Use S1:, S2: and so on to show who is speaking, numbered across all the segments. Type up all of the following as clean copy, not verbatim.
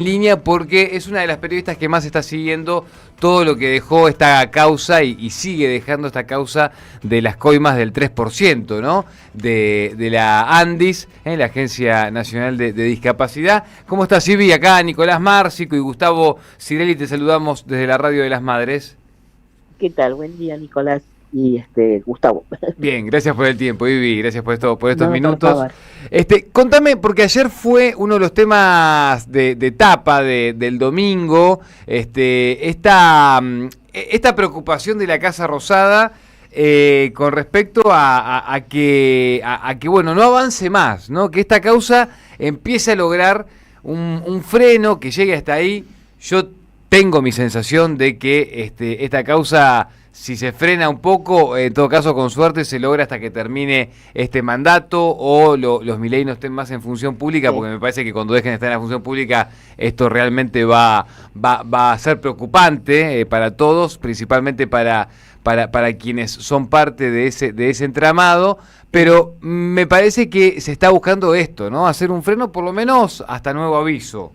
S1: línea porque es una de las periodistas que más está siguiendo todo lo que dejó esta causa y sigue dejando esta causa de las coimas del 3%, ¿no? De la ANDIS, la Agencia Nacional de Discapacidad. ¿Cómo estás, Ibi? Acá Nicolás Márcico y Gustavo Cirelli, te saludamos desde la Radio de las Madres.
S2: ¿Qué tal? Buen día, Nicolás y Gustavo.
S1: Bien, gracias por el tiempo, Ibi, gracias por estos
S2: No,
S1: minutos. Contame, porque ayer fue uno de los temas de tapa del domingo, esta preocupación de la Casa Rosada con respecto a que bueno, no avance más, ¿no? Que esta causa empiece a lograr un freno, que llegue hasta ahí. Yo tengo mi sensación de que esta causa, si se frena un poco, en todo caso con suerte se logra hasta que termine este mandato o los Milei no estén más en función pública, sí. Porque me parece que cuando dejen de estar en la función pública esto realmente va a ser preocupante para todos, principalmente para quienes son parte de ese entramado, pero me parece que se está buscando esto, ¿no? Hacer un freno por lo menos hasta nuevo aviso.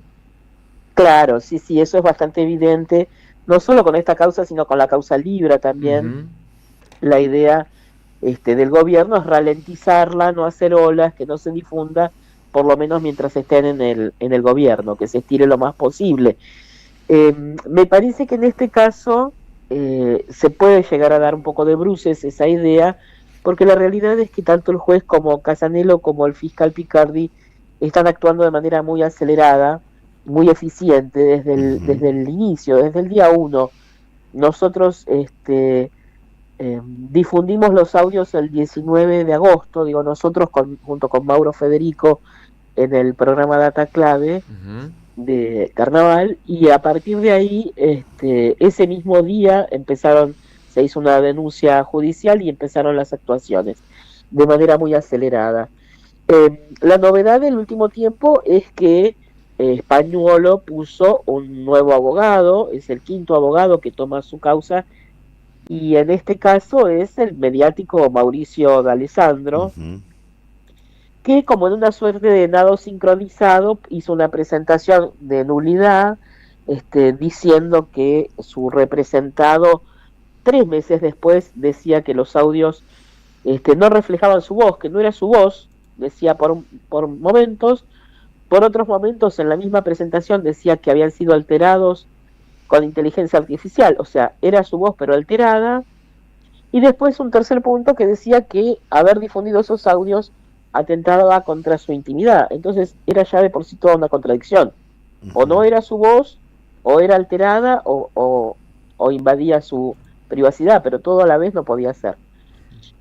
S2: Claro, sí, eso es bastante evidente, no solo con esta causa, sino con la causa Libra también. Uh-huh. La idea del gobierno es ralentizarla, no hacer olas, que no se difunda, por lo menos mientras estén en el gobierno, que se estire lo más posible. Me parece que en este caso se puede llegar a dar un poco de bruces esa idea, porque la realidad es que tanto el juez como Casanello como el fiscal Picardi están actuando de manera muy acelerada, muy eficiente desde el inicio, desde el día 1. Nosotros difundimos los audios el 19 de agosto, digo nosotros junto con Mauro Federico en el programa Data Clave uh-huh. de Carnaval, y a partir de ahí ese mismo día se hizo una denuncia judicial y empezaron las actuaciones de manera muy acelerada. La novedad del último tiempo es que Spagnuolo puso un nuevo abogado, es el quinto abogado que toma su causa, y en este caso es el mediático Mauricio D'Alessandro, uh-huh. que como en una suerte de nado sincronizado hizo una presentación de nulidad, diciendo que su representado 3 meses después decía que los audios no reflejaban su voz, que no era su voz, decía por momentos. Por otros momentos, en la misma presentación decía que habían sido alterados con inteligencia artificial, o sea, era su voz pero alterada. Y después un tercer punto que decía que haber difundido esos audios atentaba contra su intimidad. Entonces era ya de por sí toda una contradicción. O no era su voz, o era alterada, o invadía su privacidad, pero todo a la vez no podía ser.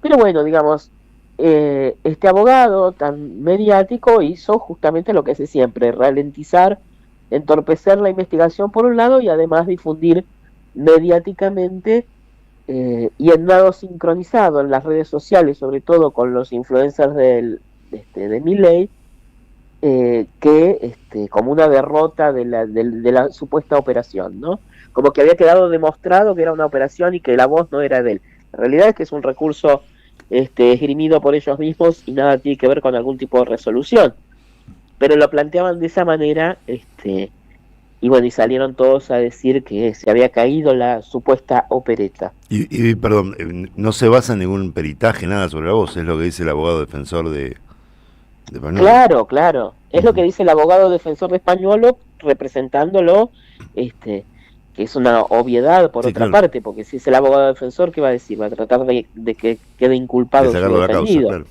S2: Pero bueno, digamos, este abogado tan mediático hizo justamente lo que hace siempre, ralentizar, entorpecer la investigación por un lado y además difundir mediáticamente y en nado sincronizado en las redes sociales, sobre todo con los influencers de Milei, que como una derrota de la supuesta operación, ¿no? Como que había quedado demostrado que era una operación y que la voz no era de él. La realidad es que es un recurso esgrimido por ellos mismos y nada tiene que ver con algún tipo de resolución, pero lo planteaban de esa manera, y bueno, y salieron todos a decir que se había caído la supuesta opereta.
S3: Y perdón, no se basa en ningún peritaje, nada sobre la voz, es lo que dice el abogado defensor de
S2: Spagnuolo. Claro, es lo que dice el abogado defensor de Spagnuolo, representándolo, que es una obviedad por otra parte, porque si es el abogado defensor, ¿qué va a decir? Va a tratar de que quede inculpado su defendido. Causa,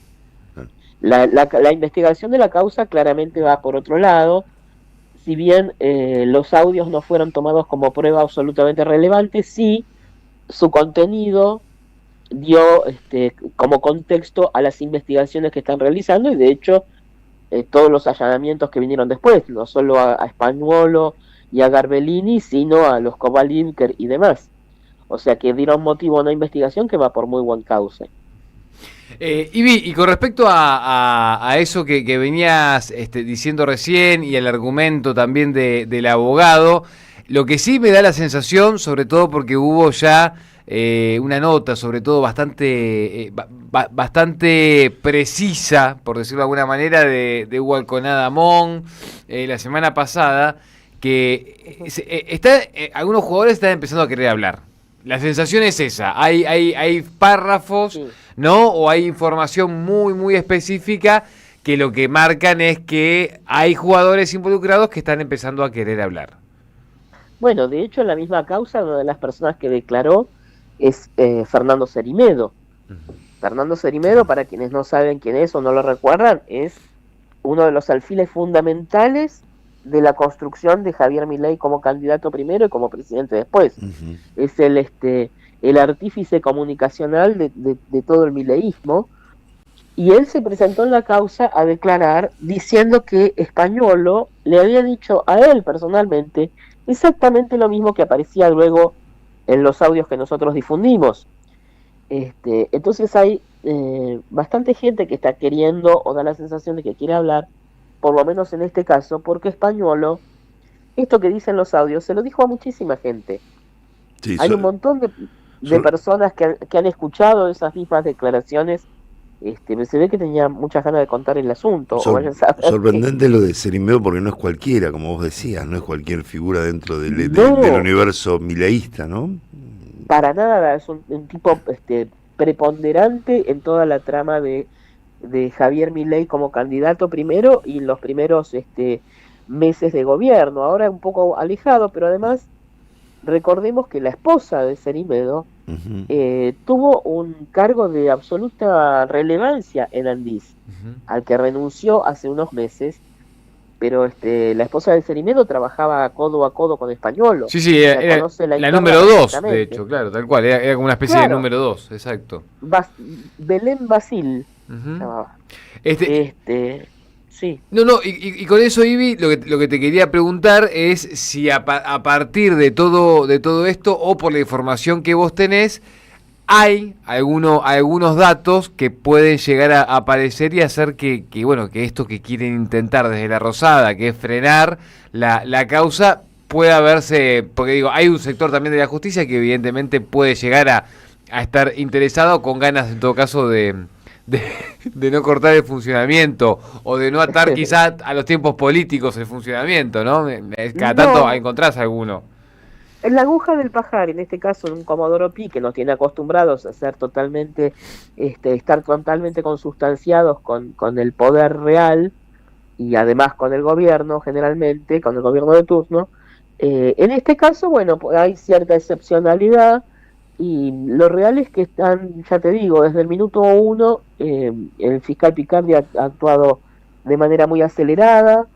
S2: claro. La investigación de la causa claramente va por otro lado. Si bien los audios no fueron tomados como prueba absolutamente relevante, sí su contenido dio como contexto a las investigaciones que están realizando, y de hecho todos los allanamientos que vinieron después, no solo a Spagnuolo y a Garbellini, sino a los Kovalinker y demás. O sea que dieron motivo a una investigación que va por muy buen cauce.
S1: Ibi, y con respecto a eso que venías diciendo recién y el argumento también del abogado, lo que sí me da la sensación, sobre todo porque hubo ya una nota, sobre todo bastante precisa, por decirlo de alguna manera, de Hugo Alconada Amón la semana pasada, algunos jugadores están empezando a querer hablar. La sensación es esa, hay párrafos,
S2: Sí.
S1: ¿no? O hay información muy, muy específica que lo que marcan es que hay jugadores involucrados que están empezando a querer hablar.
S2: Bueno, de hecho, en la misma causa, una de las personas que declaró es Fernando Cerimedo. Fernando Cerimedo, para quienes no saben quién es o no lo recuerdan, es uno de los alfiles fundamentales de la construcción de Javier Milei como candidato primero y como presidente después.
S3: Ujú.
S2: Es el artífice comunicacional de todo el mileísmo, y él se presentó en la causa a declarar diciendo que Españolo le había dicho a él personalmente exactamente lo mismo que aparecía luego en los audios que nosotros difundimos. Entonces hay bastante gente que está queriendo o da la sensación de que quiere hablar, por lo menos en este caso, porque Españolo, esto que dicen los audios, se lo dijo a muchísima gente.
S3: Sí,
S2: Hay un montón de personas que han escuchado esas mismas declaraciones. Se ve que tenía muchas ganas de contar el asunto. O vayan a saber
S3: sorprendente lo de Cerimedo, porque no es cualquiera, como vos decías, no es cualquier figura dentro del
S2: No.
S3: universo mileísta, ¿no?
S2: Para nada, es un tipo preponderante en toda la trama de Javier Milei como candidato primero y los primeros meses de gobierno. Ahora un poco alejado, pero además recordemos que la esposa de Cerimedo
S3: Ujú.
S2: tuvo un cargo de absoluta relevancia en Andís, al que renunció hace unos meses, pero la esposa de Cerimedo trabajaba codo a codo con Españolo.
S1: Sí, sí,
S2: O sea,
S1: era
S2: conoce la
S1: la
S2: interna
S1: número 2, de
S2: perfectamente.
S1: hecho, claro, tal cual, era como una especie de
S2: Claro.
S1: número 2, exacto.
S2: Belén Basil
S1: Ujú.
S2: llamaba.
S1: Este,
S2: Sí.
S1: No, y con eso, Ivi, lo que te quería preguntar es si a partir de todo esto, o por la información que vos tenés, hay algunos datos que pueden llegar a aparecer y hacer que esto que quieren intentar desde la Rosada, que es frenar la causa, pueda verse, porque digo, hay un sector también de la justicia que evidentemente puede llegar a estar interesado, con ganas en todo caso de no cortar el funcionamiento o de no atar quizás a los tiempos políticos el funcionamiento, ¿no? Cada tanto
S2: No.
S1: encontrás alguno.
S2: En la aguja del pajar, en este caso en un Comodoro Pi, que nos tiene acostumbrados a ser totalmente, estar totalmente consustanciados con el poder real y además con el gobierno, generalmente, con el gobierno de turno. En este caso, bueno, pues hay cierta excepcionalidad, y lo real es que están, ya te digo, desde el minuto 1, el fiscal Picardi ha actuado de manera muy acelerada.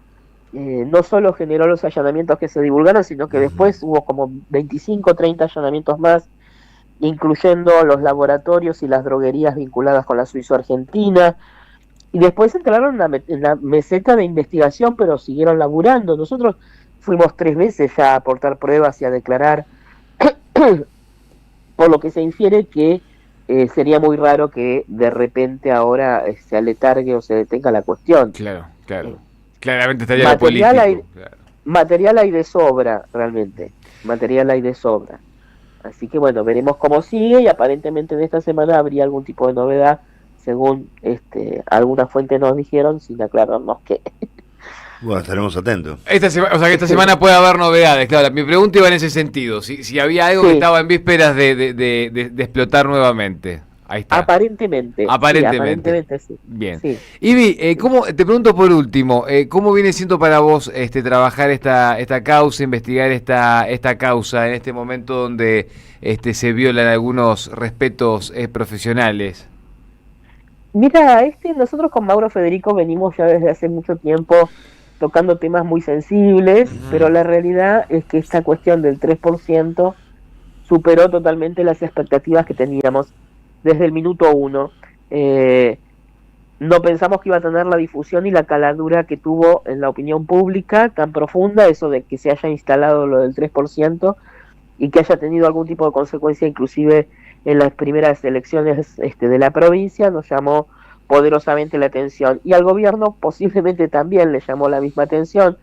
S2: No solo generó los allanamientos que se divulgaron, sino que después hubo como 25 o 30 allanamientos más, incluyendo los laboratorios y las droguerías vinculadas con la suizo-argentina. Y después entraron en la meseta de investigación, pero siguieron laburando. Nosotros fuimos 3 veces ya a aportar pruebas y a declarar, por lo que se infiere que sería muy raro que de repente ahora se aletargue o se detenga la cuestión.
S1: Claro.
S2: Eh,
S1: Claramente estaría lo
S2: material
S1: político. Claro.
S2: Material hay de sobra, realmente. Material hay de sobra. Así que bueno, veremos cómo sigue, y aparentemente en esta semana habría algún tipo de novedad, según algunas fuentes nos dijeron, sin aclararnos qué.
S3: Bueno, estaremos atentos.
S1: O sea que esta semana puede haber novedades, claro. Mi pregunta iba en ese sentido, si había algo que estaba en vísperas de explotar nuevamente. Ahí está.
S2: Aparentemente.
S1: Aparentemente.
S2: Sí.
S1: Bien.
S2: Sí.
S1: Ivi, te pregunto por último, ¿cómo viene siendo para vos trabajar esta causa, investigar esta causa en este momento donde se violan algunos respetos profesionales?
S2: Mira, nosotros con Mauro Federico venimos ya desde hace mucho tiempo tocando temas muy sensibles, pero la realidad es que esta cuestión del 3% superó totalmente las expectativas que teníamos desde el minuto 1. No pensamos que iba a tener la difusión y la caladura que tuvo en la opinión pública tan profunda, eso de que se haya instalado lo del 3% y que haya tenido algún tipo de consecuencia inclusive en las primeras elecciones de la provincia. Nos llamó poderosamente la atención, y al gobierno posiblemente también le llamó la misma atención.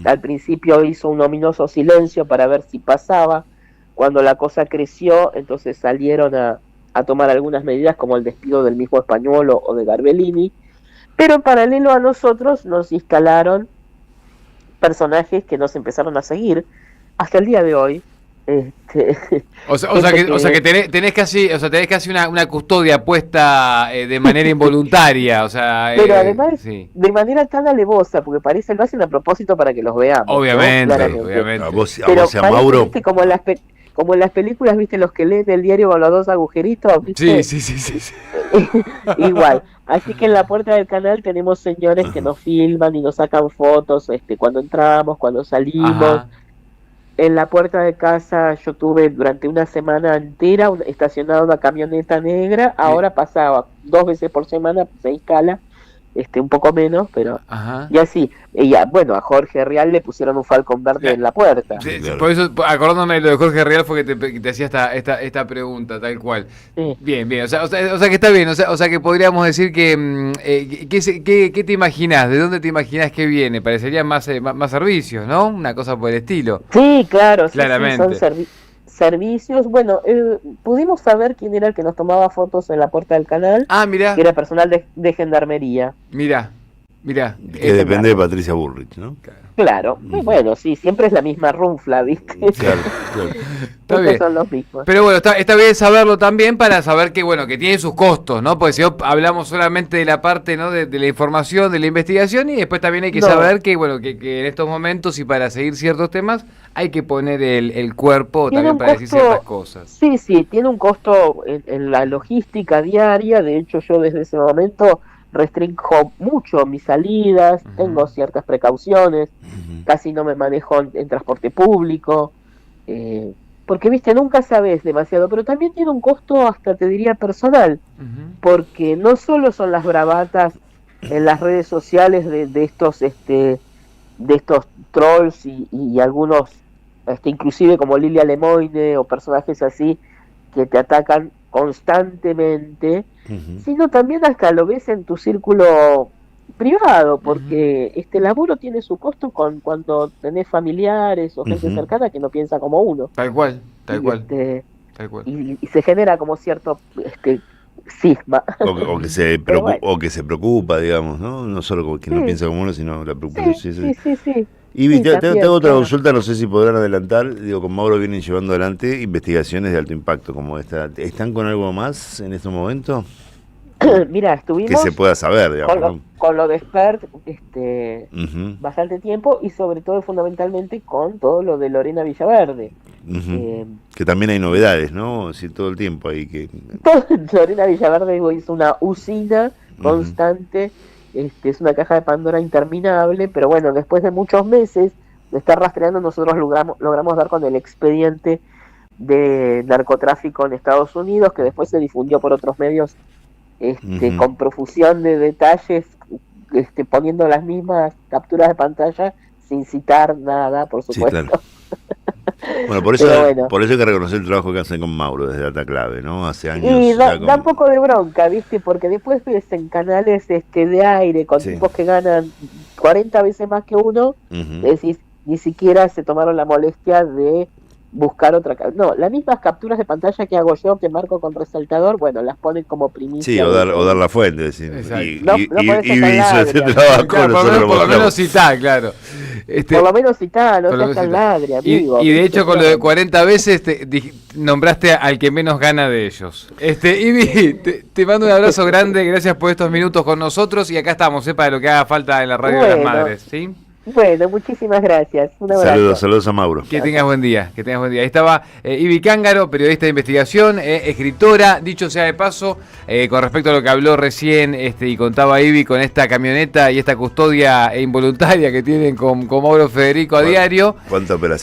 S2: Al principio hizo un ominoso silencio para ver si pasaba. Cuando la cosa creció, entonces salieron a tomar algunas medidas, como el despido del mismo Españolo o de Garbellini, pero en paralelo a nosotros nos instalaron personajes que nos empezaron a seguir hasta el día de hoy.
S1: O sea que tenés casi una custodia puesta de manera involuntaria, o sea,
S2: pero además de manera tan alevosa, porque parece lo hacen a propósito para que los veamos.
S1: Obviamente,
S2: ¿no?
S1: obviamente.
S3: A vos y
S2: Pero
S3: a Mauro.
S2: ¿viste? Como en las películas, ¿viste? Los que leen el diario con los dos agujeritos, ¿viste?
S1: Sí.
S2: Igual. Así que en la puerta del canal tenemos señores que nos filman y nos sacan fotos, cuando entramos, cuando salimos.
S1: Ajá.
S2: En la puerta de casa yo tuve durante una semana entera estacionada una camioneta negra. Ahora pasaba 2 veces por semana, se instala, un poco menos, pero
S1: Ajá.
S2: y así. Bueno, a Jorge Real le pusieron un falcón verde en la puerta.
S1: Sí,
S3: Claro.
S1: por eso, acordándome de lo de Jorge Real, fue que te hacía esta pregunta, tal cual.
S2: Sí.
S1: Bien. O sea que está bien, o sea que podríamos decir que ¿qué te imaginás? ¿De dónde te imaginás que viene? Parecerían más servicios, ¿no? Una cosa por el estilo.
S2: Sí, claro, sí,
S1: Claramente.
S2: son servicios. Bueno, pudimos saber quién era el que nos tomaba fotos en la puerta del canal,
S1: Ah, mirá,
S2: que era personal de gendarmería.
S1: mirá.
S3: Que depende de Patricia Bullrich, ¿no?
S2: Claro, muy bueno, sí, siempre es la misma runfla, ¿viste?
S3: Claro.
S1: Está bien.
S2: Son los mismos.
S1: Pero bueno, está bien saberlo también para saber que tiene sus costos, ¿no? Porque si hablamos solamente de la parte, ¿no? de la información, de la investigación, y después también hay que saber que en estos momentos y para seguir ciertos temas hay que poner el cuerpo
S2: Tiene
S1: también
S2: un
S1: para decir
S2: costo-
S1: ciertas cosas.
S2: Sí, tiene un costo en la logística diaria. De hecho, yo desde ese momento restringo mucho mis salidas,
S1: Ujú.
S2: tengo ciertas precauciones, casi no me manejo en transporte público, porque, viste, nunca sabes demasiado, pero también tiene un costo, hasta te diría, personal,
S1: Ujú.
S2: porque no solo son las bravatas en las redes sociales de estos trolls y algunos, inclusive como Lilia Lemoine o personajes así, que te atacan constantemente, sino también hasta lo ves en tu círculo privado, porque este laburo tiene su costo cuando tenés familiares o gente cercana que no piensa como uno.
S1: Tal cual.
S2: Y se genera como cierto cisma.
S3: O que se
S2: Pero
S3: preocupa,
S2: bueno.
S3: o que se preocupa, digamos, ¿no? No solo como que no
S2: Sí.
S3: piensa como uno, sino la preocupación.
S2: Sí.
S3: Y
S2: Sí,
S3: te
S2: también,
S3: hago otra
S2: claro.
S3: consulta, no sé si podrán adelantar. Digo, con Mauro vienen llevando adelante investigaciones de alto impacto como esta. ¿Están con algo más en este momento?
S2: Mira,
S3: Que
S2: estuvimos
S3: se pueda saber, digamos, ¿no?
S2: con lo de Spert
S3: Ujú,
S2: bastante tiempo, y sobre todo fundamentalmente con todo lo de Lorena Villaverde.
S3: ujú. Que también hay novedades, ¿no? Sí, todo el tiempo hay que...
S2: Lorena Villaverde hizo una usina constante, es una caja de Pandora interminable, pero bueno, después de muchos meses de estar rastreando, nosotros logramos dar con el expediente de narcotráfico en Estados Unidos, que después se difundió por otros medios con profusión de detalles, poniendo las mismas capturas de pantalla sin citar nada, por
S3: Sí,
S2: supuesto.
S3: claro. Bueno, por eso,
S2: Pero bueno.
S3: por eso hay que reconocer el trabajo que hacen con Mauro desde Data Clave, ¿no? Hace años.
S2: Y
S3: ya con-
S2: da un poco de bronca, ¿viste? Porque después ves en canales de aire con
S3: Sí.
S2: tipos que ganan 40 veces más que uno,
S3: Ujú.
S2: decís, ni siquiera se tomaron la molestia de buscar otra... No, las mismas capturas de pantalla que hago yo, que marco con resaltador, bueno, las ponen como primicia.
S3: Sí, o dar la fuente, decir.
S1: Exacto.
S2: No podés
S3: Y
S2: sacar
S3: hizo este
S2: ladria.
S3: trabajo,
S1: Claro,
S3: nosotros lo
S1: por lo menos
S3: mostramos.
S1: citá, claro.
S2: Por lo menos citá, no
S1: Por lo
S2: seas
S1: menos
S2: tan
S1: citá.
S2: ladre, amigo.
S1: Y de hecho con lo de 40 veces nombraste al que menos gana de ellos. Ivy, te mando un abrazo grande, gracias por estos minutos con nosotros, y acá estamos, para lo que haga falta en la radio de las
S2: Bueno.
S1: madres, ¿sí?
S2: Bueno, muchísimas gracias. Un abrazo.
S3: Saludos a Mauro.
S1: Que tengas buen día, Ahí estaba Ivy Cángaro, periodista de investigación, escritora, dicho sea de paso, con respecto a lo que habló recién y contaba Ivy con esta camioneta y esta custodia involuntaria que tienen con Mauro Federico a diario.
S3: ¿Cuánta operación?